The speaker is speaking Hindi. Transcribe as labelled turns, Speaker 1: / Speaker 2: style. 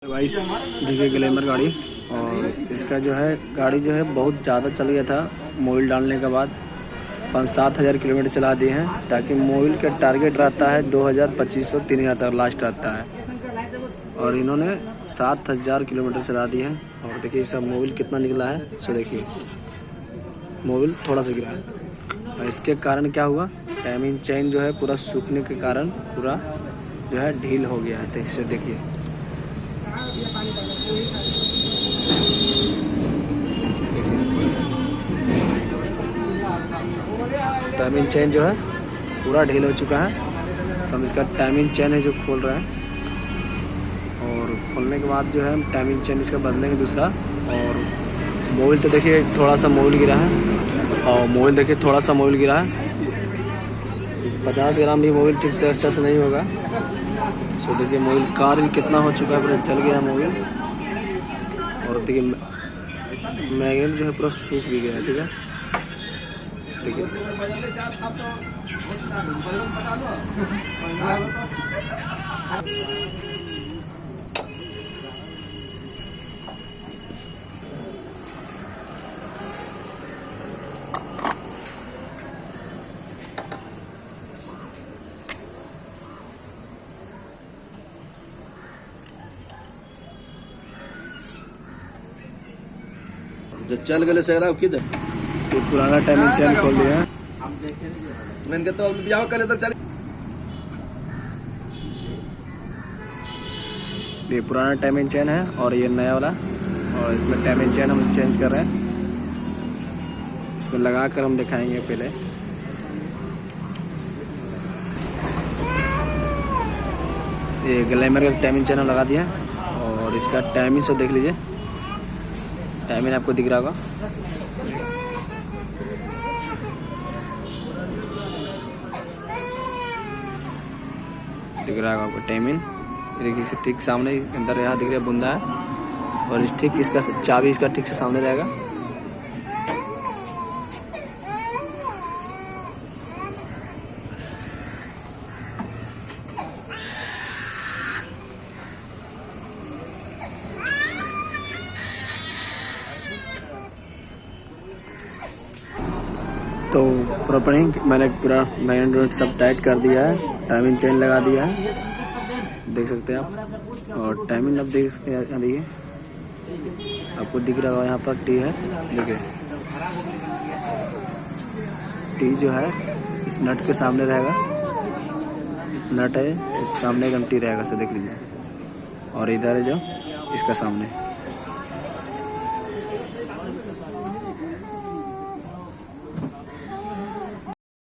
Speaker 1: गाइस देखिए ग्लैमर गाड़ी। और इसका जो है गाड़ी जो है बहुत ज़्यादा चल गया था। मोबिल डालने के बाद 5-7 हज़ार किलोमीटर चला दिए हैं, ताकि मोबिल का टारगेट रहता है 2,000-2,500-3,000 तक लास्ट रहता है। और इन्होंने 7,000 किलोमीटर चला दिए हैं। और देखिए सब मोबिल कितना निकला है, सो देखिए मोबिल थोड़ा सा गिरा है। और इसके कारण क्या हुआ, टाइमिंग चेन जो है पूरा सूखने के कारण पूरा जो है ढील हो गया है। तो इसे देखिए टाइमिंग चेन जो है पूरा ढील हो चुका है। तो हम इसका टाइमिंग चेन है जो खोल रहे हैं, और खोलने के बाद जो है हम टाइमिंग चेन इसका बदलेंगे दूसरा। और मोबिल तो देखिए थोड़ा सा मोबिल गिरा है, और मोबिल देखिए थोड़ा सा मोबिल गिरा है। 50 ग्राम भी मोबिल ठीक से अच्छे से नहीं होगा। सो देखिए मोबिल कार भी कितना हो चुका है, पूरा जल गया मोबिल। और देखिए मैग्नेट जो है पूरा सूख भी गया है। ठीक है देखिए
Speaker 2: चल गए सहरा किधर
Speaker 1: ये पुराना टाइमिंग चेन खोल दिया है।
Speaker 2: मैंने कहता हूँ ब्याह कर लेता चल।
Speaker 1: ये पुराना टाइमिंग चेन है और ये नया वाला, और इसमें टाइमिंग चेन हम चेंज कर रहे हैं। इसमें लगा कर हम दिखाएंगे पहले। ये ग्लैमर का टाइमिंग चेन लगा दिया, और इसका टाइमिंग से देख लीजिए। टाइमिंग आपको दिख रहा होगा, दिख रहा होगा आपको टाइमिंग। देखिए ठीक सामने अंदर यहाँ दिख रहा है बुंदा है, और इस ठीक इसका चाबी इसका ठीक से सामने रहेगा। तो प्रॉपरिंग मैंने पूरा मैग्नेट सब टाइट कर दिया है, टाइमिंग चेन लगा दिया है, देख सकते हैं आप। और टाइमिंग अब देख सकते हैं, यहाँ देखिए आपको दिख रहा होगा यहाँ पर टी है। देखिए टी जो है इस नट के सामने रहेगा, नट है इस सामने का टी रहेगा, से देख लीजिए। और इधर है जो इसका सामने